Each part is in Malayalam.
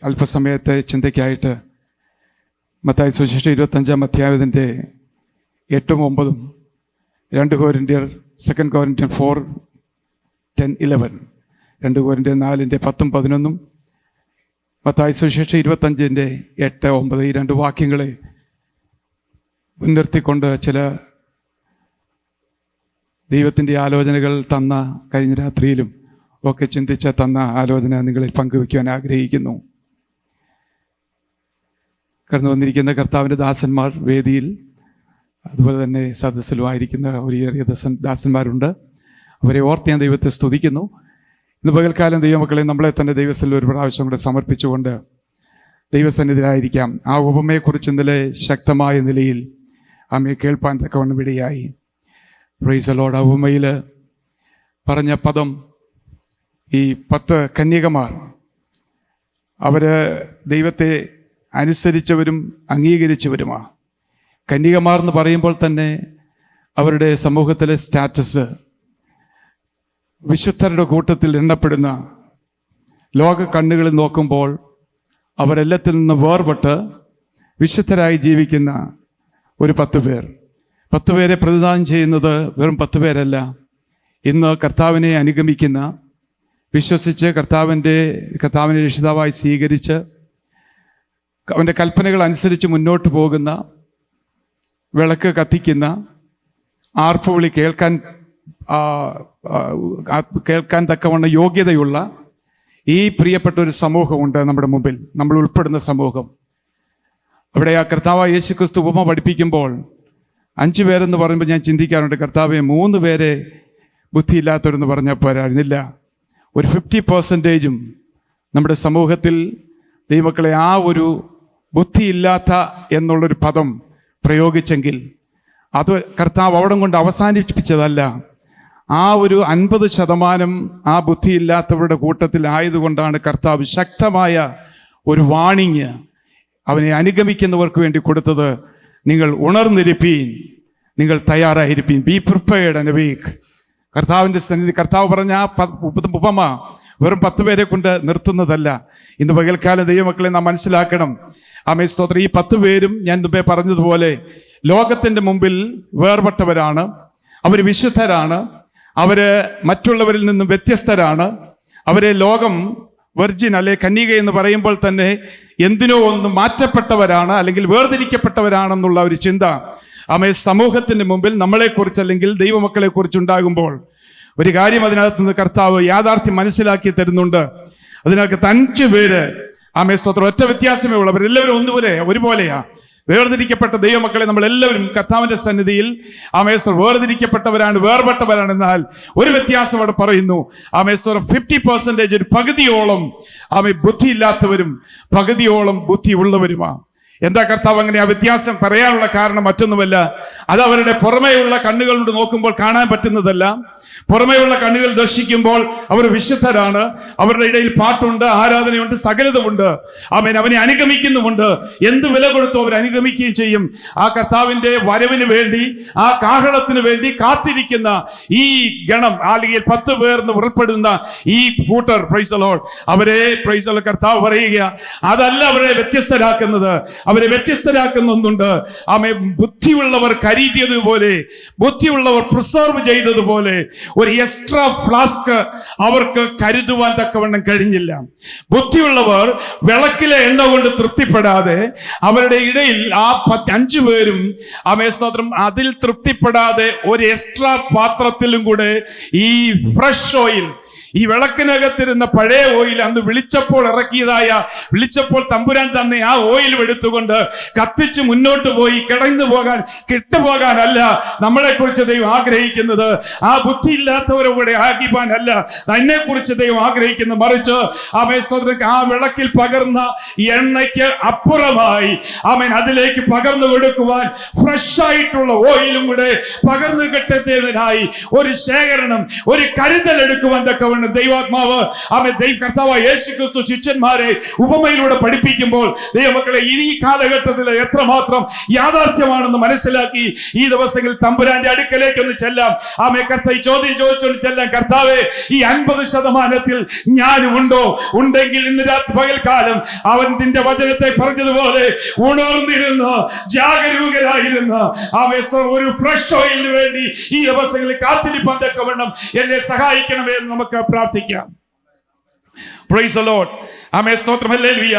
അല്പസമയത്തെ ചിന്തയ്ക്കായിട്ട് മത്തായി സുവിശേഷം 25-ാം അധ്യായത്തിൻ്റെ 8-ഉം 9-ഉം 2 കൊരിന്ത്യർ 2 കൊരിന്ത്യർ 4:10-11 2 കൊരിന്ത്യർ 4-ന്റെ 10-ഉം 11-ഉം മത്തായി സുവിശേഷം 25-ന്റെ 8-9 ഈ 2 വാക്യങ്ങളെ മുൻനിർത്തിക്കൊണ്ട് ചില ദൈവത്തിൻ്റെ ആലോചനകൾ തന്ന കഴിഞ്ഞ രാത്രിയിലും ഒക്കെ ചിന്തിച്ച തന്ന ആലോചന നിങ്ങളിൽ പങ്കുവയ്ക്കുവാൻ ആഗ്രഹിക്കുന്നു. കടന്നു വന്നിരിക്കുന്ന കർത്താവിൻ്റെ ദാസന്മാർ വേദിയിൽ, അതുപോലെ തന്നെ സദസ്സിലുമായിരിക്കുന്ന ഒരേറിയ ദാസന്മാരുണ്ട്. അവരെ ഓർത്ത് ഞാൻ ദൈവത്തെ സ്തുതിക്കുന്നു. ഇന്ന് പകൽക്കാലം ദൈവമക്കളെ നമ്മളെ തന്നെ ദൈവത്തിൽ ഒരു പ്രാവശ്യം കൂടെ സമർപ്പിച്ചുകൊണ്ട് ദൈവസന്നിധിയിലായിരിക്കാം. ആ ഉപമയെക്കുറിച്ച് ഇന്നലെ ശക്തമായ നിലയിൽ അമ്മയെ കേൾപ്പാൻ തക്കവണ്ണം ഇടയായി. Price the Lord. ആ ഉപമയിൽ പറഞ്ഞ പദം ഈ 10 കന്യകമാർ, അവർ ദൈവത്തെ അനുസരിച്ചവരും അംഗീകരിച്ചവരുമാണ്. കന്യകമാർ എന്ന് പറയുമ്പോൾ തന്നെ അവരുടെ സമൂഹത്തിലെ സ്റ്റാറ്റസ് വിശുദ്ധരുടെ കൂട്ടത്തിൽ എണ്ണപ്പെടുന്ന, ലോക കണ്ണുകളിൽ നോക്കുമ്പോൾ അവരെല്ലാത്തിൽ നിന്ന് വേർപെട്ട് വിശുദ്ധരായി ജീവിക്കുന്ന ഒരു 10 പേർ. 10 പേരെ പ്രതിദാനം ചെയ്യുന്നത് വെറും 10 പേരല്ല. ഇന്ന് കർത്താവിനെ അനുഗമിക്കുന്ന, വിശ്വസിച്ച് കർത്താവിനെ രക്ഷിതാവായി സ്വീകരിച്ച് അവൻ്റെ കൽപ്പനകൾ അനുസരിച്ച് മുന്നോട്ട് പോകുന്ന, വിളക്ക് കത്തിക്കുന്ന, ആർപ്പുവിളി കേൾക്കാൻ തക്കവണ്ണം യോഗ്യതയുള്ള ഈ പ്രിയപ്പെട്ട ഒരു സമൂഹമുണ്ട് നമ്മുടെ മുമ്പിൽ, നമ്മൾ ഉൾപ്പെടുന്ന സമൂഹം. അവിടെ ആ കർത്താവായ യേശുക്രിസ്തു ഉപമ പഠിപ്പിക്കുമ്പോൾ 5 പേരെന്ന് പറയുമ്പോൾ ഞാൻ ചിന്തിക്കാറുണ്ട്, കർത്താവെ 3 പേരെ ബുദ്ധിയില്ലാത്തവരെന്ന് പറഞ്ഞാൽ പോരായിരുന്നില്ല. ഒരു 50% നമ്മുടെ സമൂഹത്തിൽ ദൈവമക്കളെ ആ ഒരു ബുദ്ധിയില്ലാത്ത എന്നുള്ളൊരു പദം പ്രയോഗിച്ചെങ്കിൽ അത് കർത്താവ് അവിടം കൊണ്ട് അവസാനിപ്പിച്ചതല്ല. ആ ഒരു 50% ആ ബുദ്ധിയില്ലാത്തവരുടെ കൂട്ടത്തിലായതുകൊണ്ടാണ് കർത്താവ് ശക്തമായ ഒരു വാണിങ് അവനെ അനുഗമിക്കുന്നവർക്ക് വേണ്ടി കൊടുത്തത്. നിങ്ങൾ ഉണർന്നിരിപ്പീൻ, നിങ്ങൾ തയ്യാറായിരിപ്പീൻ, ബി പ്രിപ്പയർഡ് ആൻഡ് അവീക്ക്. കർത്താവിൻ്റെ സന്നിധി കർത്താവ് പറഞ്ഞ ആ ഉപമ വെറും 10 പേരെ കൊണ്ട് നിർത്തുന്നതല്ല. ഇന്ന് പകൽക്കാലം ദൈവമക്കളെ നാം മനസ്സിലാക്കണം. ആമേൻ, സ്തോത്രം. ഈ 10 പേരും ഞാൻ മുമ്പേ പറഞ്ഞതുപോലെ ലോകത്തിൻ്റെ മുമ്പിൽ വേർപെട്ടവരാണ്. അവർ വിശുദ്ധരാണ്. അവർ മറ്റുള്ളവരിൽ നിന്നും വ്യത്യസ്തരാണ്. അവരെ ലോകം വെർജിൻ അല്ലെ കന്യക എന്ന് പറയുമ്പോൾ തന്നെ എന്തിനോ ഒന്ന് മാറ്റപ്പെട്ടവരാണ്, അല്ലെങ്കിൽ വേർതിരിക്കപ്പെട്ടവരാണെന്നുള്ള ഒരു ചിന്ത സമൂഹത്തിന്റെ മുമ്പിൽ നമ്മളെക്കുറിച്ച് അല്ലെങ്കിൽ ദൈവമക്കളെ കുറിച്ച് ഉണ്ടാകുമ്പോൾ ഒരു കാര്യം അതിനകത്ത് നിന്ന് കർത്താവ് യാഥാർത്ഥ്യം മനസ്സിലാക്കി തരുന്നുണ്ട്. അതിനകത്ത് 5 പേര് സ്തോത്രം, ഒറ്റ വ്യത്യാസമേ ഉള്ളൂ. അവരെല്ലാവരും ഒരുപോലെയാ. വേർതിരിക്കപ്പെട്ട ദൈവമക്കളെ നമ്മളെല്ലാവരും കർത്താവിന്റെ സന്നിധിയിൽ വേർതിരിക്കപ്പെട്ടവരാണ്, വേർപെട്ടവരാണ്. എന്നാൽ ഒരു വ്യത്യാസം അവിടെ പറയുന്നു. 50% ഒരു പകുതിയോളം ബുദ്ധിയില്ലാത്തവരും പകുതിയോളം ബുദ്ധി ഉള്ളവരുമാണ്. എന്താ കർത്താവ് അങ്ങനെ ആ വ്യത്യാസം പറയാനുള്ള കാരണം? മറ്റൊന്നുമല്ല, അത് അവരുടെ പുറമേയുള്ള കണ്ണുകൾ കൊണ്ട് നോക്കുമ്പോൾ കാണാൻ പറ്റുന്നതല്ല. പുറമേയുള്ള കണ്ണുകൾ ദർശിക്കുമ്പോൾ അവർ വിശുദ്ധരാണ്, അവരുടെ ഇടയിൽ പാട്ടുണ്ട്, ആരാധനയുണ്ട്, സകലതുമുണ്ട്. അവനെ അനുഗമിക്കുന്നുമുണ്ട്. എന്ത് വില കൊടുത്തു അവർ അനുഗമിക്കുകയും ചെയ്യും. ആ കർത്താവിന്റെ വരവിന് വേണ്ടി, ആ കാഹളത്തിന് വേണ്ടി കാത്തിരിക്കുന്ന ഈ ഗണം, അല്ലെങ്കിൽ 10 പേർ എന്ന് ഉൾപ്പെടുന്ന ഈ കൂട്ടർ, പ്രൈസ് ദി ലോർഡ്, അവരെ പ്രൈസ് ദി ലോർഡ് കർത്താവ് പറയുക, അതല്ല അവരെ വ്യത്യസ്തരാക്കുന്നത്. അവരെ വ്യത്യസ്തരാക്കുന്ന ഒന്നുണ്ട്. ബുദ്ധിയുള്ളവർ കരുതിയതുപോലെ, ബുദ്ധിയുള്ളവർ പ്രിസർവ് ചെയ്തതുപോലെ ഒരു എക്സ്ട്രാ ഫ്ലാസ്ക് അവർക്ക് കരുതുവാൻ തക്കവണ്ണം കഴിഞ്ഞില്ല. ബുദ്ധിയുള്ളവർ വിളക്കിലെ എണ്ണ കൊണ്ട് തൃപ്തിപ്പെടാതെ, അവരുടെ ഇടയിൽ ആ 5 പേരും സ്തോത്രം അതിൽ തൃപ്തിപ്പെടാതെ ഒരു എക്സ്ട്രാ പാത്രത്തിലും കൂടെ ഈ ഫ്രഷ് ഓയിൽ, ഈ വിളക്കിനകത്തിരുന്ന പഴയ ഓയിൽ, അന്ന് വിളിച്ചപ്പോൾ തമ്പുരാൻ തന്നെ ആ ഓയിൽ എടുത്തുകൊണ്ട് കത്തിച്ച് മുന്നോട്ട് പോയി കിട്ടുപോകാനല്ല നമ്മളെ കുറിച്ച് ദൈവം ആഗ്രഹിക്കുന്നത്. ആ ബുദ്ധിയില്ലാത്തവരെ ആകിപ്പാനല്ല എന്നെ കുറിച്ച് ദൈവം ആഗ്രഹിക്കുന്നത്. മറിച്ച് ആ വിളക്കിൽ പകർന്ന എണ്ണയ്ക്ക് അപ്പുറമായി അതിലേക്ക് പകർന്നു കൊടുക്കുവാൻ ഫ്രഷ് ആയിട്ടുള്ള ഓയിലും കൂടെ പകർന്നു കിട്ടുന്നതിനായി ഒരു ശേഖരണം, ഒരു കരുതൽ എടുക്കുവാൻ തക്കവണ്ണം തക്കവണ്ണം ദൈവാത്മാവ് കർത്താവായ യേശുക്രിസ്തു ശിഷ്യന്മാരെ ഉപമയിലൂടെ പഠിപ്പിക്കുമ്പോൾ ദൈവമക്കളെ ഈ കാലഘട്ടത്തിൽ എത്രമാത്രം യാഥാർത്ഥ്യമാണെന്ന് മനസ്സിലാക്കി ഈ ദിവസങ്ങളിൽ തമ്പുരാന്റെ അടുക്കലേക്ക് ഒന്ന് ചെല്ലാം. കർത്താവ് ചോദ്യം ചോദിച്ചുകൊണ്ട് ചെല്ലാം. കർത്താവേ, ഈ 50% ഞാനും ഉണ്ടോ? ഉണ്ടെങ്കിൽ ഇന്ന് രാത്രി പകൽക്കാലം അവൻ നിന്റെ വചനത്തെ പറഞ്ഞതുപോലെ ഉണർന്നിരുന്ന് ജാഗരൂകരായിരുന്ന് ഒരു ഫ്രഷ് ഓയിലിന് വേണ്ടി ഈ ദിവസങ്ങളിൽ കാത്തിരിപ്പാൻ തക്കവണ്ണം എന്നെ സഹായിക്കണമേ എന്ന് നമുക്ക് പ്രാർത്ഥിക്കാം. Praise the Lord. ആമേൻ. സ്തോത്രം. ഹല്ലേലൂയ.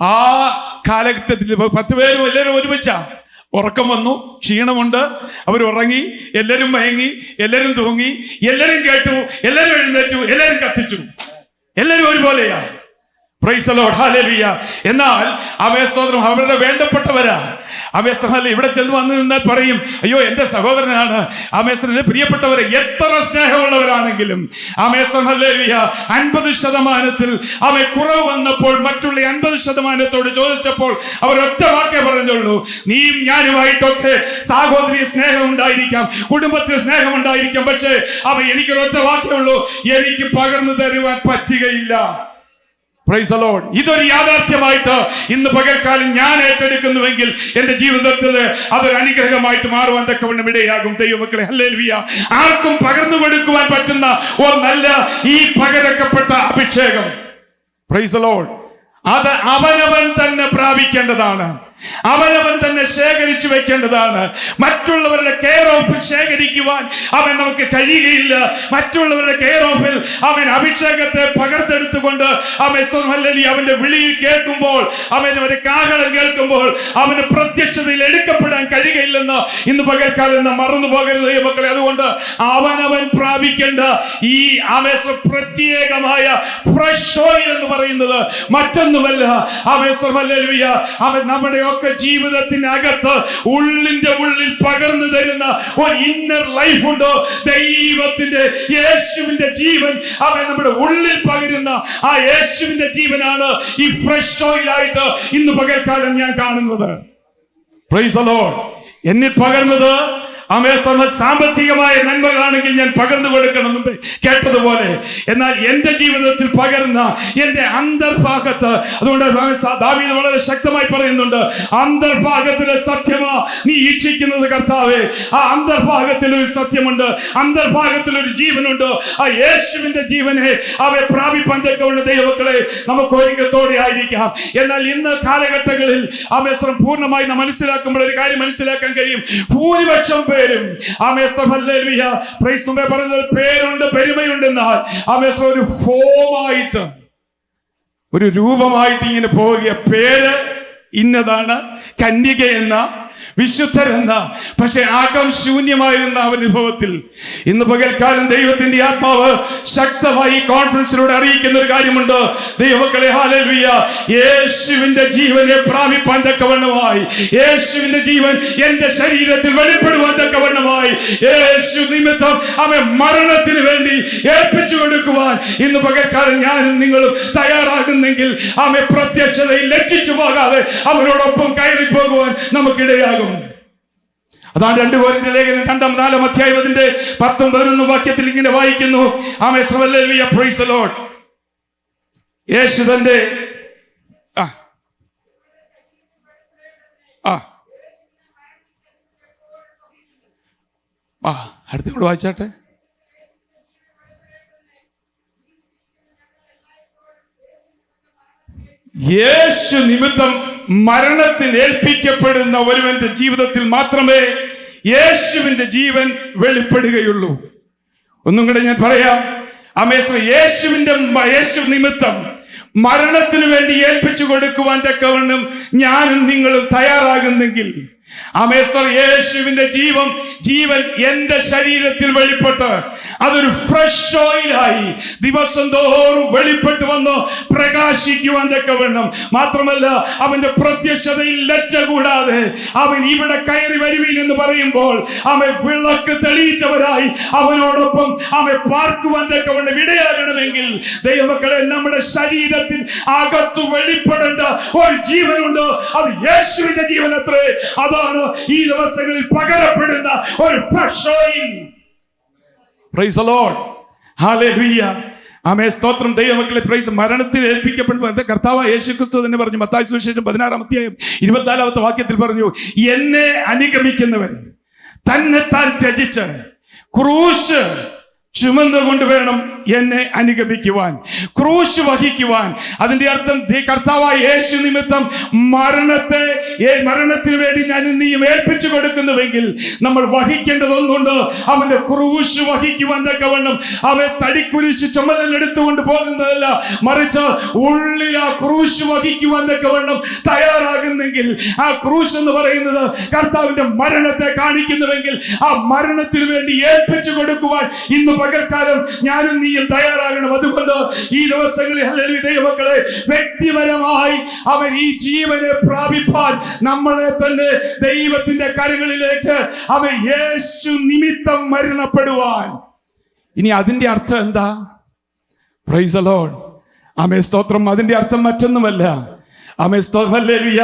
ആ കാലഘട്ടത്തിൽ 10 പേരും എല്ലാവരും ഒരുമിച്ചാ. ഉറക്കം വന്നു, ക്ഷീണമുണ്ട്, അവർ ഉറങ്ങി, എല്ലാവരും മയങ്ങി, എല്ലാവരും തൂങ്ങി, എല്ലാവരും കേട്ടു, എല്ലാവരും എഴുന്നേറ്റു, എല്ലാവരും കത്തിച്ചു, എല്ലാവരും ഒരുപോലെയാ. Praise the Lord. ഹല്ലേലൂയ. എന്നാൽ സ്തോത്രം അവരുടെ വേണ്ടപ്പെട്ടവരാ. സ്തോത്രം ഇവിടെ ചെന്ന് വന്നു നിന്നാൽ പറയും, അയ്യോ എന്റെ സഹോദരനാണ്. സ്തോത്രം പ്രിയപ്പെട്ടവരെ, എത്ര സ്നേഹമുള്ളവരാണെങ്കിലും സ്തോത്രം ഹല്ലേലൂയ 50% കുറവ് വന്നപ്പോൾ മറ്റുള്ള 50% ചോദിച്ചപ്പോൾ അവർ ഒറ്റ വാക്കേ പറഞ്ഞുള്ളൂ, നീയും ഞാനുമായിട്ടൊക്കെ സഹോദരീയ സ്നേഹം ഉണ്ടായിരിക്കാം, കുടുംബത്തിൽ സ്നേഹം ഉണ്ടായിരിക്കാം, പക്ഷേ എനിക്കൊരൊറ്റ വാക്കേ ഉള്ളൂ, എനിക്ക് പകർന്നു തരുവാൻ പറ്റുകയില്ല. Price the Lord. ഇതൊരു യാഥാർത്ഥ്യമായിട്ട് ഇന്ന് പകൽക്കാലം ഞാൻ ഏറ്റെടുക്കുന്നുവെങ്കിൽ എന്റെ ജീവിതത്തിൽ അതൊരു അനുഗ്രഹമായിട്ട് മാറുവാൻ തക്കവണ്ണം ഇടയാകും. ദൈവമക്കളെ, ഹല്ലേലൂയ. ആർക്കും പകർന്നു കൊടുക്കുവാൻ പറ്റുന്ന ഒരു നല്ല ഈ പകരക്കപ്പെട്ട അഭിഷേകം, പ്രൈസ് ദി ലോർഡ്, അത് അവനവൻ തന്നെ പ്രാപിക്കേണ്ടതാണ്, അവനവൻ തന്നെ ശേഖരിച്ചു വെക്കേണ്ടതാണ്. മറ്റുള്ളവരുടെ കെയർ ഓഫിൽ ശേഖരിക്കുവാൻ നമുക്ക് കഴിയുകയില്ല. മറ്റുള്ളവരുടെ കെയർ ഓഫിൽ അഭിഷേകത്തെ പകർത്തെടുത്തുകൊണ്ട് അവന്റെ വിളി കേൾക്കുമ്പോൾ, അവന്റെ കാഹളം കേൾക്കുമ്പോൾ അവന് പ്രത്യക്ഷതയിൽ എടുക്കപ്പെടാൻ കഴിയുകയില്ലെന്ന് ഇന്ന് പകൽക്കാലം നാം മറന്നു പോകരുത് മക്കളെ. അതുകൊണ്ട് അവനവൻ പ്രാപിക്കേണ്ട ഈ പ്രത്യേകമായ ഫ്രഷ് ഓയിൽ എന്ന് പറയുന്നത് മറ്റൊന്നുമല്ല. അവൻ നമ്മുടെ ഒക്കെ ജീവിതത്തിനകത്ത് ഉള്ളിന്റെ ഉള്ളിൽ പകർന്നു തരുന്ന ഒരു ഇന്നർ ലൈഫ് ഉണ്ടോ? ദൈവത്തിന്റെ യേശുവിന്റെ ജീവൻ നമ്മുടെ ഉള്ളിൽ പകരുന്ന ആ യേശുവിന്റെ ജീവനാണ് ഈ ഫ്രഷ് ഓയിലായിട്ട് ഇന്ന് പകൽക്കാലം ഞാൻ കാണുന്നത്. Price the Lord. എന്നിൽ പകർന്നത് സാമ്പത്തികമായ നന്മകളാണെങ്കിൽ ഞാൻ പകർന്നു കൊടുക്കണം കേട്ടതുപോലെ, എന്നാൽ എന്റെ ജീവിതത്തിൽ പകർന്ന എന്റെ അന്തർഭാഗത്ത്, അതുകൊണ്ട് ദാവീദ് വളരെ ശക്തമായി പറയുന്നുണ്ട്, അന്തർഭാഗത്തിലെ സത്യമാ നീ ഇച്ഛിക്കുന്നത് കർത്താവേ. ആ അന്തർഭാഗത്തിൽ ഒരു സത്യമുണ്ട്, അന്തർഭാഗത്തിൽ ഒരു ജീവനുണ്ട്. ആ യേശുവിന്റെ ജീവനെ പ്രാപിപ്പാൻ തക്കവണ്ണം ദൈവമക്കളെ നമുക്ക് ഒരുക്കത്തോടെ ആയിരിക്കാം. എന്നാൽ ഇന്ന് കാലഘട്ടങ്ങളിൽ പൂർണ്ണമായി നാം മനസ്സിലാക്കുമ്പോൾ ഒരു കാര്യം മനസ്സിലാക്കാൻ കഴിയും, ഭൂരിപക്ഷം പറയുന്നത് പേരുണ്ട്, പെരുമയുണ്ടെന്നാൽ ഒരു ഫോമായിട്ട്, ഒരു രൂപമായിട്ട് ഇങ്ങനെ പോവുക. പേര് ഇന്നതാണ്, കന്യക എന്ന, വിശുദ്ധരെന്ന, പക്ഷെ ആകം ശൂന്യമായിരുന്ന അനുഭവത്തിൽ ഇന്ന് പകൽക്കാലം ദൈവത്തിന്റെ ആത്മാവ് ശക്തമായി കോൺഫറൻസിലൂടെ അറിയിക്കുന്ന ഒരു കാര്യമുണ്ട്. ദൈവമക്കളെ, ഹല്ലേലൂയ, യേശുവിന്റെ ജീവനെ പ്രാപിപ്പാൻ തക്കവണ്ണമായി, യേശുവിന്റെ ജീവൻ എന്റെ ശരീരത്തിൽ വെളിപ്പെടുവാൻ തക്കവണ്ണമായി, യേശു നിമിത്തം മരണത്തിന് വേണ്ടി ഏൽപ്പിച്ചു കൊടുക്കുവാൻ ഇന്ന് പകൽക്കാലം ഞാനും നിങ്ങളും തയ്യാറാകുന്നെങ്കിൽ പ്രത്യക്ഷതയിൽ ലജ്ജിച്ചു പോകാതെ അവനോടൊപ്പം കയറി പോകുവാൻ നമുക്കിടയാകും. അതാണ് 2 കൊരിന്ത്യർ ലേഖനം 2-4 അധ്യായം 10-11 വാക്യത്തിൽ ഇങ്ങനെ വായിക്കുന്നു. ഹല്ലേലൂയ, പ്രൈസ് ദി ലോർഡ്. യേശു തന്റെ അടുത്തോട് വായിച്ചാട്ടെ. യേശു നിമിത്തം മരണത്തിന് ഏൽപ്പിക്കപ്പെടുന്ന ഒരുവന്റെ ജീവിതത്തിൽ മാത്രമേ യേശുവിന്റെ ജീവൻ വെളിപ്പെടുകയുള്ളൂ. ഒന്നും കൂടെ ഞാൻ പറയാം. യേശു നിമിത്തം മരണത്തിനു വേണ്ടി ഏൽപ്പിച്ചു കൊടുക്കുവാൻ തക്കവണ്ണം ഞാനും നിങ്ങളും തയ്യാറാകുന്നെങ്കിൽ യേശുവിന്റെ ജീവൻ എന്റെ ശരീരത്തിൽ വെളിപ്പെട്ട് അതൊരു ഫ്രഷ് ഓയിലായി ദിവസം തോറും വെളിപ്പെട്ട് വന്ന് പ്രകാശിക്കുവാൻ തക്കവണ്ണം, മാത്രമല്ല അവന്റെ പ്രത്യക്ഷതയിൽ ലജ്ജ കൂടാതെ അവൻ ഇവിടെ കയറി വരുവീൻ എന്ന് പറയുമ്പോൾ വിളക്ക് തെളിയിച്ചവരായി അവനോടൊപ്പം പാർക്കുവാൻ തക്കവണ്ണം ഇടയാകണമെങ്കിൽ ദൈവമക്കളെ, നമ്മുടെ ശരീരത്തിൽ അകത്തു വെളിപ്പെടേണ്ട ഒരു ജീവനുണ്ട്. അത് യേശുവിന്റെ ജീവൻ അത്രേ. അതാണ് ഈ ദിവസങ്ങളിൽ പകരപ്പെടുന്ന ഒരു fresh oil. Price the Lord. Hallelujah. ആമേ സ്തോത്രം. ദൈവമക്കളെ പ്രൈസ്. മരണത്തിൽ ഏൽപ്പിക്കപ്പെടുമ്പോൾ കർത്താവ് യേശുക്രിസ്തു തന്നെ പറഞ്ഞു, മത്തായി സുവിശേഷം 16-ാം അധ്യായം 24-ാമത്തെ വാക്യത്തിൽ പറഞ്ഞു, എന്നെ അനുഗമിക്കുന്നവൻ തന്നെ താൻ ത്യജിച്ച് ക്രൂശ് ചുമന്നുകൊണ്ട് വേണം എന്നെ അനുഗമിക്കുവാൻ, ക്രൂശ് വഹിക്കുവാൻ. അതിന്റെ അർത്ഥം കർത്താവായ യേശു നിമിത്തം മരണത്തിന് വേണ്ടി ഞാൻ നീയും ഏൽപ്പിച്ചു കൊടുക്കുന്നുവെങ്കിൽ നമ്മൾ വഹിക്കേണ്ടതൊന്നുണ്ട്. അവന്റെ ക്രൂശ് വഹിക്കുവാൻ തക്കവണ്ണം അവൻ തടിക്കുരിശ് ചുമതലെടുത്തുകൊണ്ട് പോകുന്നതല്ല, മറിച്ച് ഉള്ളിൽ ആ ക്രൂശ് വഹിക്കുവാൻ തക്കവണ്ണം തയ്യാറാകുന്നെങ്കിൽ, ആ ക്രൂശ് എന്ന് പറയുന്നത് കർത്താവിന്റെ മരണത്തെ കാണിക്കുന്നുവെങ്കിൽ ആ മരണത്തിന് വേണ്ടി ഏൽപ്പിച്ചു കൊടുക്കുവാൻ ഇന്ന് പകൽക്കാലം ഞാനും നീയും തയ്യാറാകണം. അതുകൊണ്ട് ഈ ദിവസങ്ങളിൽ ഹല്ലേലൂയ ദൈവമക്കളെ, വ്യക്തിപരമായി അവൻ ഈ ജീവനെ പ്രാപിപ്പാൻ നമ്മളെ തന്നെ ദൈവത്തിന്റെ കരങ്ങളിലേക്ക് അവൻ യേശു നിമിത്തം മരണപ്പെടുവാൻ. ഇനി അതിന്റെ അർത്ഥം എന്താ? Price the Lord. ആമേൻ സ്തോത്രം. അതിന്റെ അർത്ഥം മറ്റൊന്നുമല്ല. ആമേൻ സ്തോത്രം. ഹല്ലേലൂയ.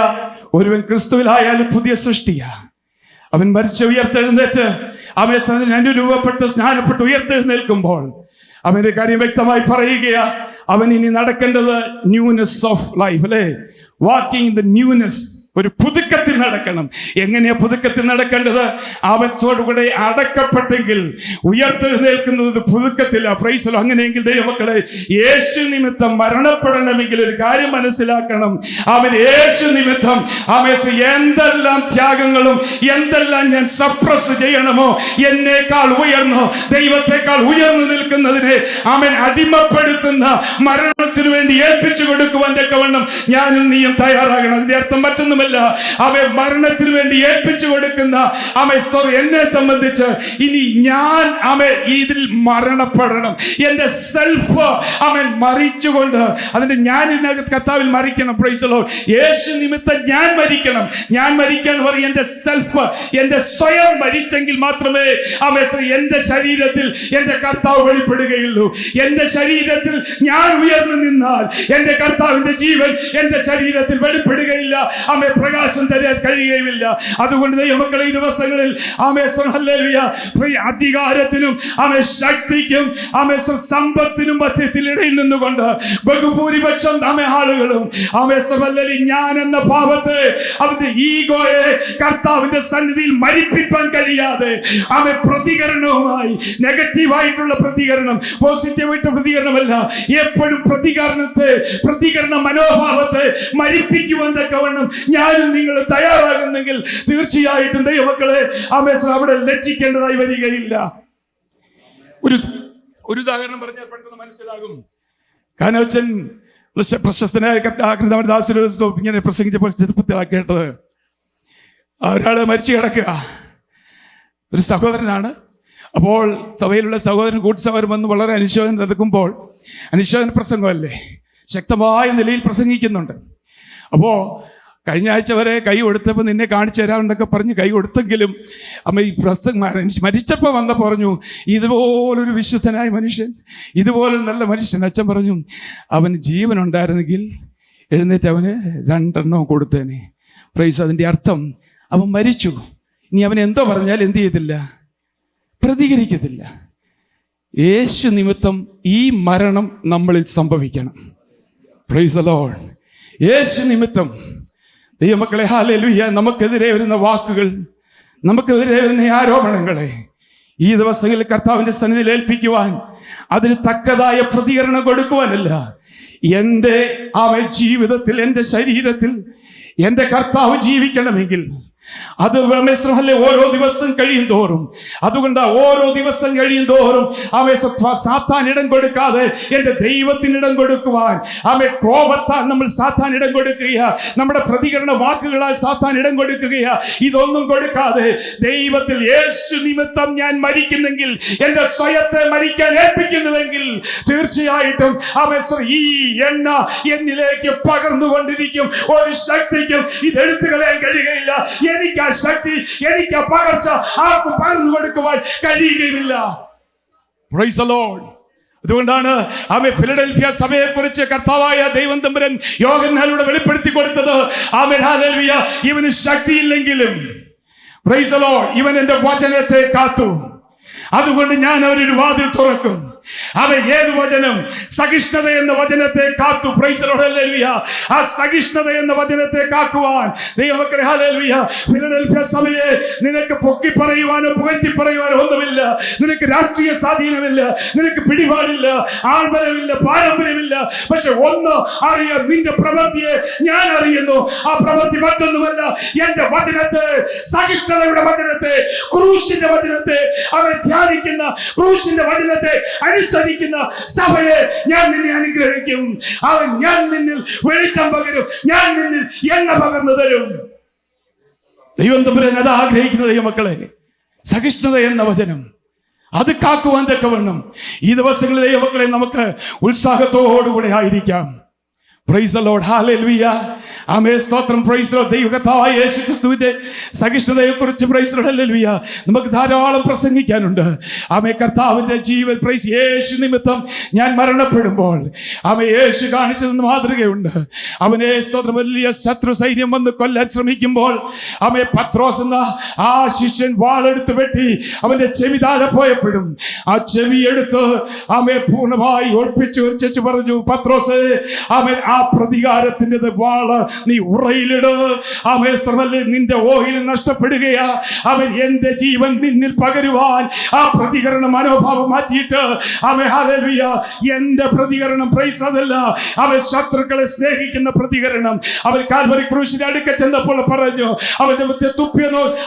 ഒരുവൻ ക്രിസ്തുവിലായാലും പുതിയ സൃഷ്ടിയാ. അവൻ മരിച്ച ഉയർത്തെഴുന്നേറ്റ് അവൻ അനുരൂപപ്പെട്ട് സ്നാനപ്പെട്ട് ഉയർത്തെഴുന്നേൽക്കുമ്പോൾ അവന്റെ കാര്യം വ്യക്തമായി പറയുകയാ. അവൻ ഇനി നടക്കേണ്ടത് ന്യൂനെസ് ഓഫ് ലൈഫ്, അല്ലേ? വാക്കിംഗ് ഇൻ ദ ന്യൂനെസ്, ഒരു പുതുക്കത്തിൽ നടക്കണം. എങ്ങനെയാ പുതുക്കത്തിൽ നടക്കേണ്ടത്? അവസോടുകൂടെ അടക്കപ്പെട്ടെങ്കിൽ ഉയർത്തെഴുന്നേൽക്കുന്നത് പുതുക്കത്തില്ല. പ്രൈസ്. അങ്ങനെയെങ്കിൽ ദൈവമക്കളെ, യേശു നിമിത്തം മരണപ്പെടണമെങ്കിൽ ഒരു കാര്യം മനസ്സിലാക്കണം. അവൻ യേശു നിമിത്തം എന്തെല്ലാം ത്യാഗങ്ങളും എന്തെല്ലാം ഞാൻ സപ്രസ് ചെയ്യണമോ, എന്നേക്കാൾ ഉയർന്നോ ദൈവത്തെക്കാൾ ഉയർന്നു നിൽക്കുന്നതിനെ അവൻ അടിമപ്പെടുത്തുന്ന മരണത്തിനു വേണ്ടി ഏൽപ്പിച്ചു കൊടുക്കുവാൻ തക്കവണ്ണം ഞാനും നീയും തയ്യാറാകണം. അതിന്റെ അർത്ഥം മറ്റൊന്നുമല്ല, അവൻ മരണത്തിന് വേണ്ടി ഏൽപ്പിച്ചു കൊടുക്കുന്ന എന്നെ സംബന്ധിച്ച് ഇനി ഞാൻ ഇതിൽ മരണപ്പെടണം. എന്റെ സെൽഫ് അവൻ മരിച്ചുകൊണ്ട്, അതിന്റെ ഞാൻ ഇതിനകത്ത് കർത്താവിൽ മരിക്കണം. Price the lord. യേശു നിമിത്തം ഞാൻ മരിക്കണം. ഞാൻ മരിക്കാൻ പറയും എന്റെ സെൽഫ്, എന്റെ സ്വയം മരിച്ചെങ്കിൽ മാത്രമേ എന്റെ ശരീരത്തിൽ എന്റെ കർത്താവ് വെളിപ്പെടുകയുള്ളൂ. എന്റെ ശരീരത്തിൽ ഞാൻ ഉയർന്നു നിന്നാൽ എന്റെ കർത്താവിന്റെ ജീവൻ എന്റെ ശരീരത്തിൽ വെളിപ്പെടുകയില്ല, പ്രകാശം തരാൻ കഴിയുകയില്ല. അതുകൊണ്ട് ദൈവമക്കളെ, ഈ ദിവസങ്ങളിൽ അധികാരത്തിനും ശക്തിക്കും സമ്പത്തിനും മധ്യത്തിൽ ഇടയിൽ നിന്നുകൊണ്ട് ബഹുഭൂരിപക്ഷം ആളുകളും ഞാൻ എന്ന ഭാവത്തെ, അവന്റെ ഈഗോയെ കർത്താവിന്റെ സന്നിധിയിൽ മരിപ്പിക്കാൻ കഴിയാതെ പ്രതികരണവുമായി, നെഗറ്റീവായിട്ടുള്ള പ്രതികരണം, പോസിറ്റീവായിട്ടുള്ള പ്രതികരണമല്ല, എപ്പോഴും പ്രതികരണ മനോഭാവത്തെ മരിപ്പിക്കുവാൻ തക്കവണ്ണം ഞാനും നിങ്ങൾ തയ്യാറാകുന്നെങ്കിൽ തീർച്ചയായിട്ടും ദൈവമക്കളെ അവിടെ ലജ്ജിക്കേണ്ടതായി വരികയില്ല. ഒരു ഉദാഹരണം പറഞ്ഞാൽ പെട്ടെന്ന് മനസ്സിലാകും. കാനോച്ചൻ പ്രശസ്തനായ ദാസര് ഇങ്ങനെ പ്രസംഗിച്ചപ്പോൾ ചെറുപ്പത്തിലാണ് കേട്ടത്. ഒരാള് മരിച്ചു കിടക്കുക, ഒരു സഹോദരനാണ്. അപ്പോൾ സഭയിലുള്ള സഹോദരൻ കൂട്ടുസഹോദരൻ വന്ന് വളരെ അനുശോചനം നടക്കുമ്പോൾ, അനുശോചന പ്രസംഗമല്ലേ, ശക്തമായ നിലയിൽ പ്രസംഗിക്കുന്നുണ്ട്. അപ്പോൾ കഴിഞ്ഞ ആഴ്ച വരെ കൈ കൊടുത്തപ്പോൾ നിന്നെ കാണിച്ചു തരാമെന്നൊക്കെ പറഞ്ഞ് കൈ കൊടുത്തെങ്കിലും അമ്മ ഈ മരിച്ചപ്പോൾ വന്നപ്പോൾ പറഞ്ഞു, ഇതുപോലൊരു വിശുദ്ധനായ മനുഷ്യൻ, ഇതുപോലൊരു നല്ല മനുഷ്യൻ. അച്ഛൻ പറഞ്ഞു, അവന് ജീവനുണ്ടായിരുന്നെങ്കിൽ എഴുന്നേറ്റ് അവന് 2 എണ്ണം കൊടുത്തേനെ. പ്രൈസ്. അതിൻ്റെ അർത്ഥം അവൻ മരിച്ചു. ഇനി അവൻ എന്തോ പറഞ്ഞാൽ എന്ത് ചെയ്യത്തില്ല, പ്രതികരിക്കത്തില്ല. യേശു നിമിത്തം ഈ മരണം നമ്മളിൽ സംഭവിക്കണം. Price the lord. യേശു നിമിത്തം ദൈവമക്കളെ, ഹല്ലേലൂയ, നമുക്കെതിരെ വരുന്ന വാക്കുകൾ, നമുക്കെതിരെ വരുന്ന ആരോപണങ്ങളെ ഈ ദിവസങ്ങളിൽ കർത്താവിന്റെ സന്നിധിയിൽ ഏൽപ്പിക്കുവാൻ, അതിന് തക്കതായ പ്രതികരണം കൊടുക്കുവാനല്ല, എൻ്റെ ജീവിതത്തിൽ, എൻ്റെ ശരീരത്തിൽ എൻ്റെ കർത്താവ് ജീവിക്കണമെങ്കിൽ അത് ഓരോ ദിവസം കഴിയും തോറും, അതുകൊണ്ട് ഓരോ ദിവസം കഴിയും തോറും സാത്താൻ ഇടം കൊടുക്കാതെ എന്റെ ദൈവത്തിന് ഇടം കൊടുക്കുവാൻ, കോപത്താൽ നമ്മൾ സാത്താൻ ഇടം കൊടുക്കുകയാ, നമ്മുടെ പ്രതികരണ വാക്കുകളാൽ സാത്താൻ ഇടം കൊടുക്കുകയാ. ഇതൊന്നും കൊടുക്കാതെ ദൈവത്തിൽ യേശു നിമിത്തം ഞാൻ മരിക്കുന്നെങ്കിൽ, എന്റെ സ്വയത്തെ മരിക്കാൻ ഏൽപ്പിക്കുന്നുവെങ്കിൽ തീർച്ചയായിട്ടും ഈ എണ്ണ എന്നിലേക്ക് പകർന്നുകൊണ്ടിരിക്കും. ഒരു ശക്തിക്കും ഇതെടുത്തു കളയാൻ കഴിയുകയില്ല. എനിക്ക് ആ ശക്തി, എനിക്ക് ആ പകർച്ച ആർക്കും പകർന്നു കൊടുക്കുവാൻ കഴിയുകയില്ല. Price the Lord. അതുകൊണ്ടാണ് ഫിലഡൽഫിയ സഭയെ കുറിച്ച് കർത്താവായ ദൈവം തമ്പുരാൻ യോഹന്നാനിലൂടെ വെളിപ്പെടുത്തി കൊടുത്തത്. ഹല്ലേലൂയ, ഇവന് ശക്തിയില്ലെങ്കിലും പ്രൈസ് ദി ലോർഡ്, ഇവൻ എന്റെ വചനത്തെ കാത്തു, അതുകൊണ്ട് ഞാൻ അവരൊരു വാതിൽ തുറക്കും. അവൻ ഏത് വചനം? സഹിഷ്ണുത എന്ന വചനത്തെ കാത്തു. Price the Lord. ഹല്ലേലൂയ. ആ സഹിഷ്ണുത എന്ന വചനത്തെ കാക്കുവാൻ ദൈവമക്കളെ, ഹല്ലേലൂയ, ഫിലഡൽഫിയ സഭയെ നിനക്ക് പൊക്കി പറയുവാനോ പുകഴ്ത്തി പറയുവാനോ ഒന്നുമില്ല. നിനക്ക് രാഷ്ട്രീയ സ്വാധീനമില്ല, നിനക്ക് പിടിപാടില്ല, ആൾബലമില്ല, പാരമ്പര്യമില്ല. പക്ഷെ ഒന്ന് അറിയാം, നിന്റെ പ്രവൃത്തിയെ ഞാൻ അറിയുന്നു. ആ പ്രവൃത്തി മറ്റൊന്നുമല്ല, എന്റെ വചനത്തെ, സഹിഷ്ണുതയുടെ വചനത്തെ, ക്രൂശിന്റെ വചനത്തെ അവൻ ധ്യാനിക്കുന്ന, ക്രൂശിന്റെ വചനത്തെ അനുസരിക്കുന്ന സഭയെ ഞാൻ നിന്നെ അനുഗ്രഹിക്കും. അവൻ ഞാൻ നിന്നിൽ വെളിച്ചം പകരും, ഞാൻ നിന്നിൽ എണ്ണ പകർന്നു തരും. ദൈവം തമ്പുരാൻ അത് ആഗ്രഹിക്കുന്ന ദൈവമക്കളെ, സഹിഷ്ണുത എന്ന വചനം അത് കാക്കുവാൻ തക്കവണ്ണം ഈ ദിവസങ്ങളിൽ ദൈവമക്കളെ നമുക്ക് ഉത്സാഹത്തോടുകൂടെ ആയിരിക്കാം. Praise the Lord. ഹല്ലേലൂയ. ആമേൻ. സ്തോത്രം. Praise the lord. ദൈവകർത്താവായ യേശുക്രിസ്തുവിന്റെ സഹിഷ്ണുതയെക്കുറിച്ച് പ്രൈസ് ദി ലോർഡ്. ഹല്ലേലൂയ. നമുക്ക് ധാരാളം പ്രസംഗിക്കാനുണ്ട്. ആമേൻ. കർത്താവിന്റെ ജീവൻ, പ്രൈസ് യേശു നിമിത്തം ഞാൻ മരണപ്പെടുമ്പോൾ ആമേൻ യേശു കാണിച്ചു തന്ന മാതൃകയുണ്ട്. അവനെ സ്തോത്രം വലിയ ശത്രു സൈന്യം വന്ന് കൊല്ലാൻ ശ്രമിക്കുമ്പോൾ ആമേൻ പത്രോസ് എന്ന ആ ശിഷ്യൻ വാളെടുത്ത് വെട്ടി അവന്റെ ചെവി താഴെ പോയപ്പോഴും ആ ചെവി എടുത്ത് ആമേൻ പൂർണ്ണമായി ഒളിപ്പിച്ചു വെച്ചു പറഞ്ഞു, പത്രോസ് ആമേൻ ആ പ്രതികാരത്തിന്റെ വാള് നീ ഉറയിലിട്. ആമേൻ. നിന്റെ ഓയിൽ നഷ്ടപ്പെടുകയാ. അവൻ എന്റെ ജീവൻ നിന്നിൽ പകരുവാൻ ആ പ്രതികരണ മനോഭാവം മാറ്റിയിട്ട് ആമേൻ, ഹല്ലേലൂയ, എന്റെ പ്രതികരണം പ്രൈസ് അതല്ല, അവൻ ശത്രുക്കളെ സ്നേഹിക്കുന്ന പ്രതികരണം. അവൻ കാൽവരി ക്രൂശിന്റെ അടുക്ക ചെന്നപ്പോൾ പറഞ്ഞു, അവന്റെ മുഖത്തെ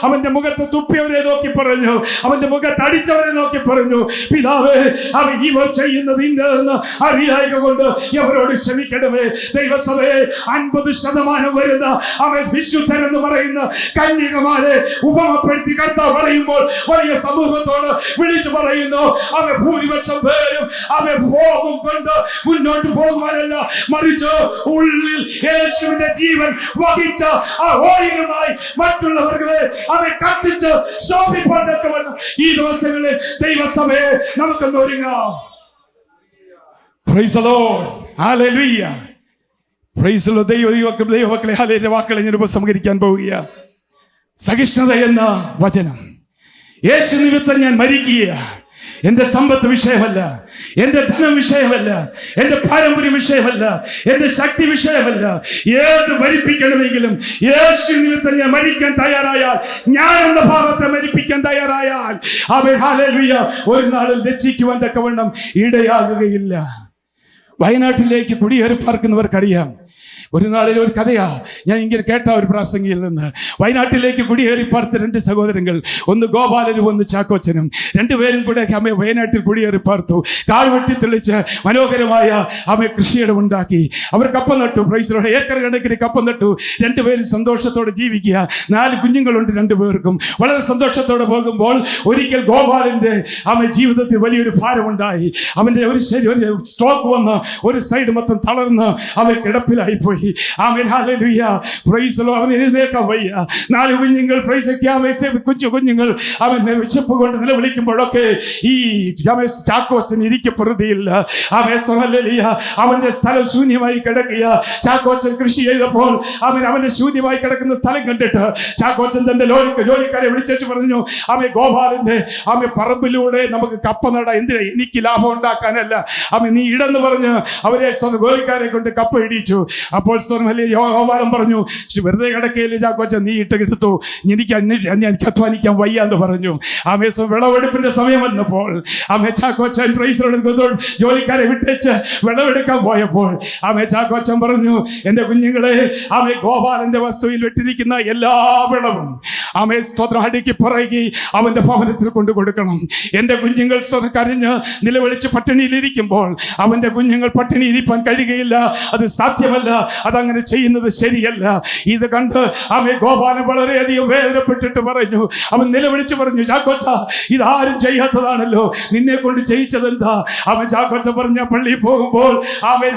അവന്റെ മുഖത്ത് തുപ്പിയവരെ നോക്കി പറഞ്ഞു, അവന്റെ മുഖത്ത് അടിച്ചവരെ നോക്കി പറഞ്ഞു, പിതാവേ, അവൻ ഇവർ ചെയ്യുന്നത് ഇന്നതെന്ന് അറിയായക കൊണ്ട് ഇവരോട് ക്ഷമിക്കണമേ. ദൈവസഭയെ 50% വരുന്ന അവൻ വിശുദ്ധരെന്ന് പറയുന്ന കന്യകമാരെ ഉപമപ്പെടുത്തി കർത്താവ് പറയുമ്പോൾ വലിയ സമൂഹത്തോട് വിളിച്ചു പറയുന്നു, അവൻ ഭൂരിപക്ഷം പേരും അവൻ പോകും കൊണ്ട് മുന്നോട്ട് പോകുവാനല്ല, മറിച്ച് ഉള്ളിൽ യേശുവിന്റെ ജീവൻ വഹിച്ച ആ ഓയിലുമായി മറ്റുള്ളവരെ അവൻ കത്തിച്ച് ശോഭിപ്പാനൊക്കെ വേണം. ഈ ദിവസങ്ങളിൽ ദൈവസഭയെ നമുക്കൊന്ന് ഒരുങ്ങാം. Praise the Lord. ഹല്ലേലൂയ. Praise the lord. ദൈവമക്കളെ, ഹല്ലേലൂയ, വാക്കുകളെ ഞാൻ ഉപസംഹരിക്കാൻ പോവുക. സഹിഷ്ണുത എന്ന വചനം. യേശു നിമിത്തം ഞാൻ മരിക്കുക. എന്റെ സമ്പത്ത് വിഷയമല്ല, എന്റെ ധനം വിഷയമല്ല, എന്റെ പാരമ്പര്യം വിഷയമല്ല, എന്റെ ശക്തി വിഷയമല്ല. ഏത് മരിപ്പിക്കണമെങ്കിലും യേശു നിമിത്തം ഞാൻ മരിക്കാൻ തയ്യാറായാൽ, ഞാൻ എന്ന ഭാവത്തെ മരിപ്പിക്കാൻ തയ്യാറായാൽ ആമേൻ, ഹല്ലേലൂയ, ഒരു നാളും രക്ഷിക്കുവാൻ തക്കവണ്ണം ഇടയാകുകയില്ല. വയനാട്ടിലേക്ക് കുടിയേറി പാർക്കുന്നവർക്കറിയാം. ഒരു നാളിൽ ഒരു കഥയാ ഞാൻ ഇങ്ങനെ കേട്ട ഒരു പ്രാസംഗിയിൽ നിന്ന്. വയനാട്ടിലേക്ക് കുടിയേറി പാർത്ത 2 സഹോദരങ്ങൾ, ഒന്ന് ഗോപാലനും ഒന്ന് ചാക്കോച്ചനും, രണ്ടുപേരും കൂടെ അമ്മ വയനാട്ടിൽ കുടിയേറി പാർത്തു. കാട് വെട്ടി തെളിച്ച് മനോഹരമായ അമ്മ കൃഷിയിടമുണ്ടാക്കി. അവർ കപ്പ നട്ടു. Price the Lord. ഏക്കർ കണക്കിന് കപ്പ നട്ടു. രണ്ടുപേരും സന്തോഷത്തോടെ ജീവിക്കുക. 4 കുഞ്ഞുങ്ങളുണ്ട് രണ്ടുപേർക്കും. വളരെ സന്തോഷത്തോടെ പോകുമ്പോൾ ഒരിക്കൽ ഗോപാലന്റെ അമ്മ ജീവിതത്തിൽ വലിയൊരു ഭാരമുണ്ടായി. അവന്റെ ഒരു സ്ട്രോക്ക് വന്ന് ഒരു സൈഡ് മൊത്തം തളർന്ന് അവൻ കിടപ്പിലായിപ്പോയി. ആമേൻ, ഹല്ലേലൂയ, പ്രൈസ് ദി ലോർഡ്. അവൻ എഴുന്നേൽക്കാൻ വയ്യ. 4 കുഞ്ഞുങ്ങൾ, പ്രൈസ് കൊച്ചു കുഞ്ഞുങ്ങൾ അവൻ വിശപ്പ് കൊണ്ട് നിലവിളിക്കുമ്പോഴൊക്കെ ഈ ചാക്കോച്ചൻ ഇരിക്കപ്പെടുകയില്ല. ഹല്ലേലൂയ, അവന്റെ സ്ഥലം ശൂന്യമായി കിടക്കുക. ചാക്കോച്ചൻ കൃഷി ചെയ്തപ്പോൾ അവന്റെ ശൂന്യമായി കിടക്കുന്ന സ്ഥലം കണ്ടിട്ട് ചാക്കോച്ചൻ തന്റെ ജോലിക്കാരെ വിളിച്ചു പറഞ്ഞു, ഗോപാലന്റെ പറമ്പിലൂടെ നമുക്ക് കപ്പ നടാം. എന്തിനാ? എനിക്ക് ലാഭം ഉണ്ടാക്കാനല്ല. നീ ഇടെന്ന് പറഞ്ഞ് അവരെ ജോലിക്കാരെ കൊണ്ട് കപ്പ ഇടിച്ചു. അപ്പോൾ യോവാരം പറഞ്ഞു, വെറുതെ കിടക്കയില്ല ചാക്കോച്ചൻ, നീ ഇട്ടെടുത്തു, എനിക്ക് അധ്വാനിക്കാൻ വയ്യ എന്ന് പറഞ്ഞു. വിളവെടുപ്പിന്റെ സമയം വന്നപ്പോൾ ചാക്കോച്ചൻ ജോലിക്കാരെ വിട്ടേച്ച് വിളവെടുക്കാൻ പോയപ്പോൾ ചാക്കോച്ചൻ പറഞ്ഞു, എന്റെ കുഞ്ഞുങ്ങളെ, ഗോപാലന്റെ വസ്തുവിൽ വിട്ടിരിക്കുന്ന എല്ലാ വിളവും സ്തോത്രം അടുക്കി പുറകി അവന്റെ ഭവനത്തിൽ കൊണ്ടു കൊടുക്കണം. എന്റെ കുഞ്ഞുങ്ങൾ കരഞ്ഞ് നിലവിളിച്ച് പട്ടിണിയിലിരിക്കുമ്പോൾ അവന്റെ കുഞ്ഞുങ്ങൾ പട്ടിണിയിരിക്കാൻ കഴിയുകയില്ല. അത് സാധ്യമല്ല. അതങ്ങനെ ചെയ്യുന്നത് ശരിയല്ല. ഇത് കണ്ട് ഗോപാലൻ വളരെയധികം വേദനപ്പെട്ടിട്ട് പറഞ്ഞു, അവൻ നിലവിളിച്ച് പറഞ്ഞു, ചാക്കോച്ച, ഇതാരും ചെയ്യാത്തതാണല്ലോ, നിന്നെ കൊണ്ട് ചെയ്യിച്ചതെന്താ? ചാക്കോച്ച പറഞ്ഞ പള്ളിയിൽ പോകുമ്പോൾ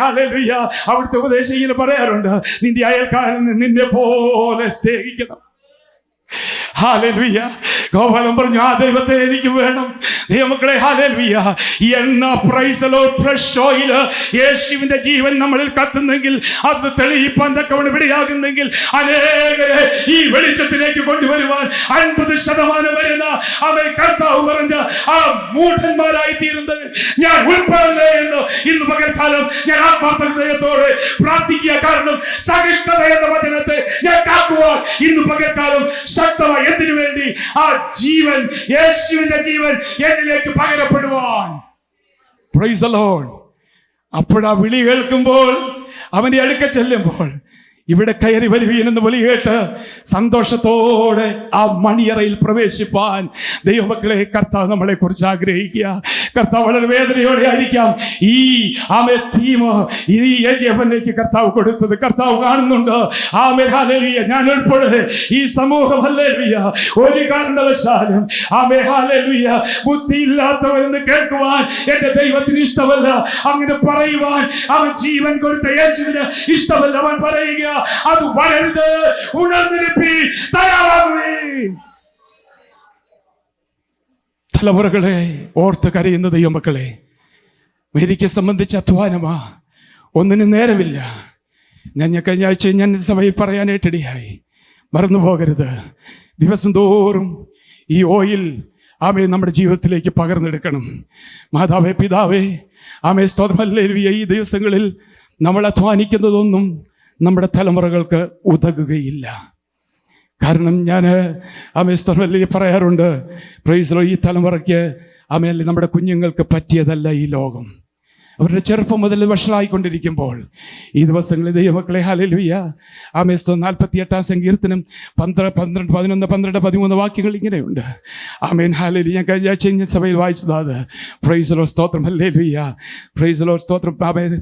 ഹല്ലേലൂയ, അവിടുത്തെ ഉപദേശം ഇങ്ങനെ പറയാറുണ്ട്, നിന്റെ അയൽക്കാരൻ നിന്നെ പോലെ സ്നേഹിക്കണം. ഹല്ലേലൂയ. ഗോപാലൻ പറഞ്ഞു, ആ ദൈവത്തെ എനിക്ക് വേണം. ദൈവമക്കളെ, ഹല്ലേലൂയ. എണ്ണ, price the Lord, fresh oil, യേശുവിന്റെ ജീവൻ നമ്മളിൽ കത്തുന്നെങ്കിൽ, അത് തെളിയിപ്പാൻ തക്കവണ്ണം ഇവിടെയാകുന്നെങ്കിൽ, അനേകരെ ഈ വെളിച്ചത്തിലേക്ക് കൊണ്ടുവരുവാൻ 50% വരുന്ന അവൻ കർത്താവ് പറഞ്ഞ ആ മൂഢന്മാരായി തീരുന്നത് ഞാൻ ഉൾപ്പെടല്ലേ എന്ന് ഇന്ന് പകൽക്കാലം ഞാൻ ആത്മാർത്ഥതയോടെ പ്രാർത്ഥിക്കുക. കാരണം സഹിഷ്ണുത എന്ന വചനത്തെ ഞാൻ കാക്കുവാൻ ഇന്ന് പകൽക്കാലം ശക്തമായി, എന്തിനു വേണ്ടി? ആ ജീവൻ, യേശുവിന്റെ ജീവൻ എന്നിലേക്ക് പകരപ്പെടുവാൻ. Price the Lord. അപ്പോഴാ വിളി കേൾക്കുമ്പോൾ, അവന്റെ അടുക്ക ചെല്ലുമ്പോൾ, ഇവിടെ കയറി വരുവീൻ എന്ന് വിളി കേട്ട് സന്തോഷത്തോടെ ആ മണിയറയിൽ പ്രവേശിപ്പാൻ ദൈവമക്കളെ കർത്താവ് നമ്മളെ കുറിച്ച് ആഗ്രഹിക്കുക. കർത്താവ് വളരെ വേദനയോടെ ആയിരിക്കാം ഈ ഈ യേജവനിലേക്ക് കർത്താവ് കൊടുത്തത്. കർത്താവ് കാണുന്നുണ്ട്. ഹല്ലേലൂയ. ഞാൻ ഉൾപ്പെടെ ഈ സമൂഹം ഹല്ലേലൂയ ഒരു കാരണവശാലും ഹല്ലേലൂയ ബുദ്ധിയില്ലാത്തവരെന്ന് കേൾക്കുവാൻ എന്റെ ദൈവത്തിന് ഇഷ്ടമല്ല. അങ്ങനെ പറയുവാൻ അവൻ ജീവൻ കൊടുത്ത യേശുവിന് ഇഷ്ടമല്ല. അവൻ പറയുക, അത് വരരുത്, ഉണർന്നിരിപ്പി, തയ്യാറാകുവീൻ. തലമുറകളെ ഓർത്ത് കരയുന്ന ദൈവമക്കളെ, മേരിക്ക് സംബന്ധിച്ച് അധ്വാനമാ, ഒന്നിനും നേരമില്ല. ഞാൻ കഴിഞ്ഞ ആഴ്ച ഞാൻ സഭയിൽ പറയാനായിട്ടിടയായി. മറന്നു പോകരുത്, ദിവസം തോറും ഈ ഓയിൽ ആമേ നമ്മുടെ ജീവിതത്തിലേക്ക് പകർന്നെടുക്കണം. മാതാവേ, പിതാവേ, ആമേ സ്തോത്രം. ഹല്ലേലൂയ. ഈ ദിവസങ്ങളിൽ നമ്മൾ അധ്വാനിക്കുന്നതൊന്നും നമ്മുടെ തലമുറകൾക്ക് ഉതകുകയില്ല. കാരണം ഞാൻ ആമേ സ്തോത്രം പറയാറുണ്ട്, പ്രൈസ് ദി ലോർഡ്, ഈ തലമുറയ്ക്ക് ആമേ നമ്മുടെ കുഞ്ഞുങ്ങൾക്ക് പറ്റിയതല്ല ഈ ലോകം. അവരുടെ ചെറുപ്പം മുതൽ വഷളായിക്കൊണ്ടിരിക്കുമ്പോൾ ഈ ദിവസങ്ങളിൽ ദൈവമക്കളെ, ഹല്ലേലൂയ, ആമേ സ്തോത്രം, 48-ാം സങ്കീർത്തനം 12, 11, 12, 13 വാക്യങ്ങൾ ഇങ്ങനെയുണ്ട്. ആമേൻ, ഹല്ലേലൂയ. ഞാൻ കഴിഞ്ഞ ആഴ്ച സഭയിൽ വായിച്ചത് അത്. പ്രൈസ് ദി ലോർഡ്, സ്തോത്രം, ഹല്ലേലൂയ. പ്രൈസ് ദി ലോർഡ്, സ്തോത്രം. ആമേൻ.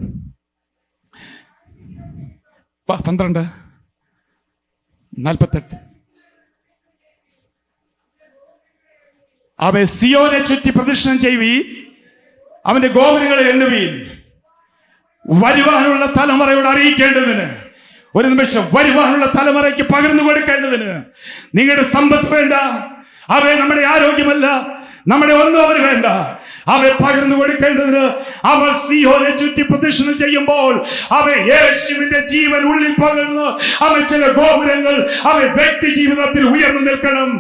12:48. അവൻ സിയോനെ ചുറ്റി പ്രദക്ഷിണം ചെയ്യുവീൻ, അവന്റെ ഗോപുരങ്ങളെ എണ്ണുവീൻ. വരുവാനുള്ള തലമുറയോട് അറിയിക്കേണ്ടതിന്, ഒരു നിമിഷം വരുവാനുള്ള തലമുറയ്ക്ക് പകർന്നു കൊടുക്കേണ്ടതിന്. നിങ്ങളുടെ സമ്പത്ത് വേണ്ട, അവൻ നമ്മുടെ ആരോഗ്യമല്ല, നമ്മുടെ ഒന്നും അവന് വേണ്ട. അവൻ പകർന്നു കൊടുക്കേണ്ടതിന് അവൻ സിയോനെ ചുറ്റി പ്രദക്ഷിണം ചെയ്യുമ്പോൾ അവൻ യേശുവിന്റെ ജീവൻ ഉള്ളിൽ പകർന്ന് അവൻ ചില ഗോപുരങ്ങൾ അവൻ വ്യക്തി ജീവിതത്തിൽ ഉയർന്നു നിൽക്കണം.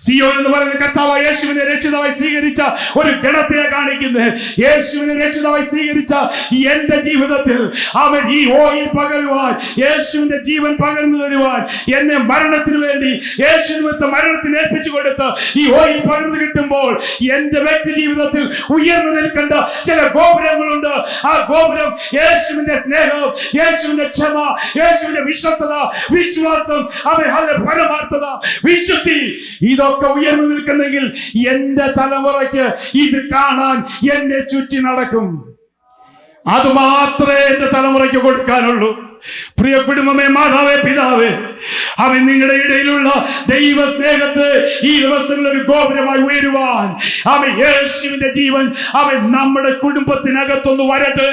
സിയോൻ എന്ന് പറയുന്ന കർത്താവ് യേശുവിനെ രക്ഷിതാവായി സ്വീകരിച്ച ഒരു ഗണത്തെ കാണിക്കുന്നത്. യേശുവിനെ രക്ഷിതാവായി സ്വീകരിച്ച എന്റെ ജീവിതത്തിൽ അവൻ ഈ ഓയിൽ പകരുവാൻ, യേശുവിന്റെ ജീവൻ പകർന്നു തരുവാൻ, എന്നെ മരണത്തിന് വേണ്ടി യേശു നിമിത്തം മരണത്തിന് ഏൽപ്പിച്ചു കൊടുത്ത് ഈ ഓയിൽ പകർന്നു കിട്ടുമ്പോൾ എന്റെ വ്യക്തി ജീവിതത്തിൽ ഉയർന്നു നിൽക്കേണ്ട ചില ഗോപുരങ്ങളുണ്ട്. ആ ഗോപുരം യേശുവിന്റെ സ്നേഹം, യേശുവിന്റെ ക്ഷമ, യേശുവിന്റെ വിശ്വസ്തത, വിശ്വാസം, അവന്റെ പരമാർത്ഥത, വിശുദ്ധി, ഇതൊക്കെ ഉയർന്നു നിൽക്കുന്നെങ്കിൽ എന്റെ തലമുറയ്ക്ക് ഇത് കാണാൻ എന്നെ ചുറ്റി നടക്കും. അതുമാത്രമേ എന്റെ തലമുറയ്ക്ക് കൊടുക്കാനുള്ളൂ. പ്രിയ കുടുംബമേ, മാതാവേ, പിതാവേ, അവൻ നിങ്ങളുടെ ഇടയിലുള്ള ദൈവ സ്നേഹത്തെ ഈ ദിവസങ്ങളിൽ ഒരു ഗോപുരമായി ഉയരുവാൻ അവൻ യേശുവിന്റെ ജീവൻ അവൻ നമ്മുടെ കുടുംബത്തിനകത്തൊന്ന് വരട്ടെ.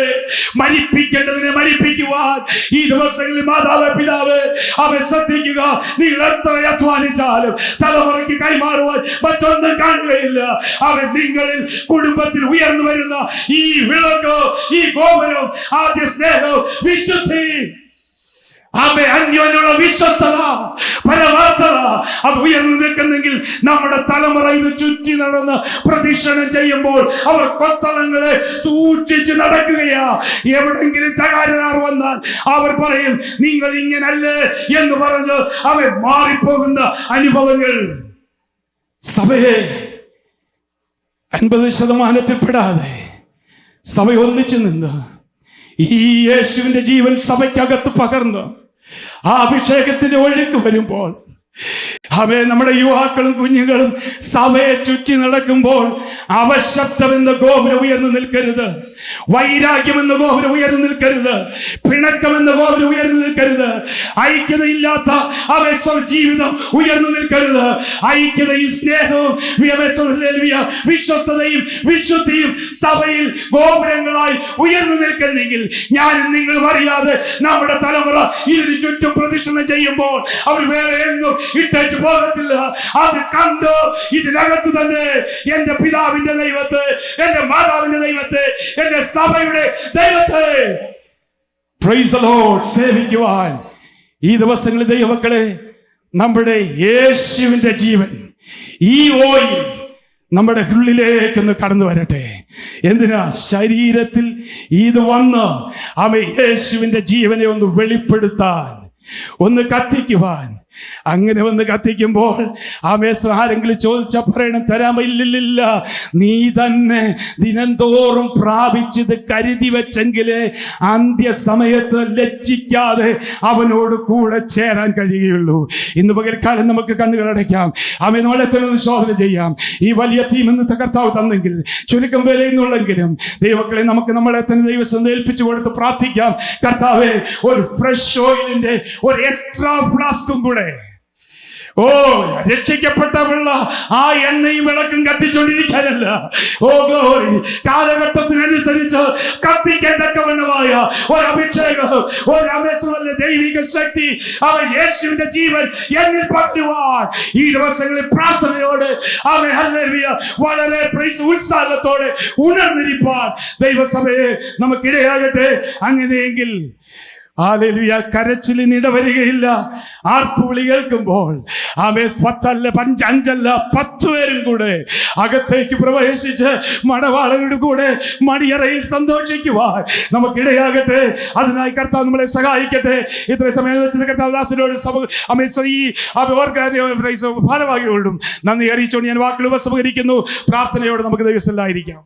മരിപ്പിക്കേണ്ടതിനെ മരിപ്പിക്കുവാൻ ഈ ദിവസങ്ങളിൽ മാതാവേ, പിതാവേ, അവൻ ശ്രദ്ധിക്കുക. നിങ്ങൾ എത്ര അധ്വാനിച്ചാലും തലമുറയ്ക്ക് കൈമാറുവാൻ മറ്റൊന്നും കാണുകയില്ല. അവൻ നിങ്ങളിൽ കുടുംബത്തിൽ ഉയർന്നു വരുന്ന ഈ വിളക്ക്, ഈ ഗോപുരം, ആദ്യ സ്നേഹം, വിശുദ്ധി, അന്യോന്യുള്ള വിശ്വസ്തത, പരമാർത്ഥത, അത് ഉയർന്നു നിൽക്കുന്നെങ്കിൽ നമ്മുടെ തലമുറ ഇത് ചുറ്റി നടന്ന് പ്രദക്ഷിണം ചെയ്യുമ്പോൾ അവർ കൊത്തളങ്ങളെ സൂക്ഷിച്ച് നടക്കുകയാ. എവിടെങ്കിലും തകരാറ് വന്നാൽ അവർ പറയും നിങ്ങൾ ഇങ്ങനല്ലേ എന്ന് പറഞ്ഞ് അവർ മാറിപ്പോകുന്ന അനുഭവങ്ങൾ. സഭയെ 50% പെടാതെ സഭ ഒന്നിച്ചു നിന്ന് ഈ യേശുവിന്റെ ജീവൻ സഭയ്ക്കകത്ത് പകർന്ന് ആ അഭിഷേകത്തിന്റെ ഒഴുക്ക് വരുമ്പോൾ നമ്മുടെ യുവാക്കളും കുഞ്ഞുങ്ങളും സഭയെ ചുറ്റി നടക്കുമ്പോൾ അവശബ്ദമെന്ന ഗോപുരം ഉയർന്നു നിൽക്കരുത്, വൈരാഗ്യമെന്ന ഗോപുരം ഉയർന്നു നിൽക്കരുത്, പിണക്കമെന്ന ഗോപുരം ഉയർന്നു നിൽക്കരുത്, ഐക്യതയില്ലാത്ത ജീവിതം ഉയർന്നു നിൽക്കരുത്. ഐക്യതയും സ്നേഹവും വിശ്വസ്തതയും വിശുദ്ധിയും സഭയിൽ ഗോപുരങ്ങളായി ഉയർന്നു നിൽക്കുന്നെങ്കിൽ ഞാനും നിങ്ങളും അറിയാതെ നമ്മുടെ തലമുറ ഇതിന് ചുറ്റും പ്രദക്ഷിണം ചെയ്യുമ്പോൾ അവർ വേറെ എങ്ങും ഇട്ടേച്ചു പോകത്തില്ല. അത് കണ്ടു ഇതിനകത്ത് തന്നെ എന്റെ പിതാവിന്റെ ദൈവത്തെ, എന്റെ മാതാവിന്റെ ദൈവത്തെ, എന്റെ സഭയുടെ ദൈവത്തെ പ്രൈസ് ദി ലോർഡ് സേവിക്കുവാൻ ഈ ദിവസങ്ങളിൽ ദൈവമക്കളെ നമ്മുടെ യേശുവിന്റെ ജീവൻ, ഈ ഓയിൽ നമ്മുടെ ഉള്ളിലേക്കൊന്ന് കടന്നു വരട്ടെ. എന്തിനാ? ശരീരത്തിൽ ഇത് വന്ന് യേശുവിന്റെ ജീവനെ ഒന്ന് വെളിപ്പെടുത്താൻ, ഒന്ന് കത്തിക്കുവാൻ. അങ്ങനെ വന്ന് കത്തിക്കുമ്പോൾ ആരെങ്കിലും ചോദിച്ചാൽ പറയണം, തരാമില്ല, നീ തന്നെ ദിനംതോറും പ്രാപിച്ചത് കരുതി വെച്ചെങ്കിലേ അന്ത്യസമയത്ത് ലജ്ജിക്കാതെ അവനോട് കൂടെ ചേരാൻ കഴിയുകയുള്ളൂ. ഇന്ന് പകൽക്കാലം നമുക്ക് കണ്ണുകൾ അടയ്ക്കാം. നമ്മളെ തന്നെ ശോധന ചെയ്യാം. ഈ വലിയ തീം ഇന്നത്തെ കർത്താവ് തന്നെങ്കിൽ ചുരുക്കം വരെയെന്നുള്ളെങ്കിലും ദൈവങ്ങളെ നമുക്ക് നമ്മളെ തന്നെ ദൈവം ഏൽപ്പിച്ചു കൊടുത്ത് പ്രാർത്ഥിക്കാം. കർത്താവേ, ഒരു ഫ്രഷ് ഓയിലിന്റെ ഒരു എക്സ്ട്രാ ഫ്ലാസ്കും കൂടെ, രക്ഷിക്കപ്പെട്ട പിള്ള ആ എണ്ണയും വിളക്കും കത്തിച്ചോണ്ടിരിക്കാനല്ല. ഗ്ലോറി, കാലഘട്ടത്തിനനുസരിച്ച് കത്തിക്കത്തക്കവണ്ണമായ ഒരഭിഷേകം, ഒരു ദൈവിക ശക്തി, യേശുവിന്റെ ജീവൻ എന്നിൽ പകരുവാൻ ഈ ദിവസങ്ങളിൽ പ്രാർത്ഥനയോടെ വളരെ ഉത്സാഹത്തോടെ ഉണർന്നിരിപ്പാൻ ദൈവസഭയെ നമുക്കിടയാകട്ടെ. അങ്ങനെയെങ്കിൽ കരച്ചിലിനിട വരികയില്ല. ആർപ്പുവിളി കേൾക്കുമ്പോൾ 10 പേരും കൂടെ അകത്തേക്ക് പ്രവേശിച്ച് മണവാളരുടെ കൂടെ മണിയറയിൽ സന്തോഷിക്കുവാൻ നമുക്കിടയാകട്ടെ. അതിനായി കർത്താവ് നമ്മളെ സഹായിക്കട്ടെ. ഇത്ര സമയം വെച്ച് കർത്താവ് ദാസനോട് ഭാരവാഹികളോടും നന്ദി അറിയിച്ചുകൊണ്ട് ഞാൻ വാക്കുകൾ ഉപസംഹരിക്കുന്നു. പ്രാർത്ഥനയോടെ നമുക്ക് ദൈവസ്ഥലായിരിക്കാം.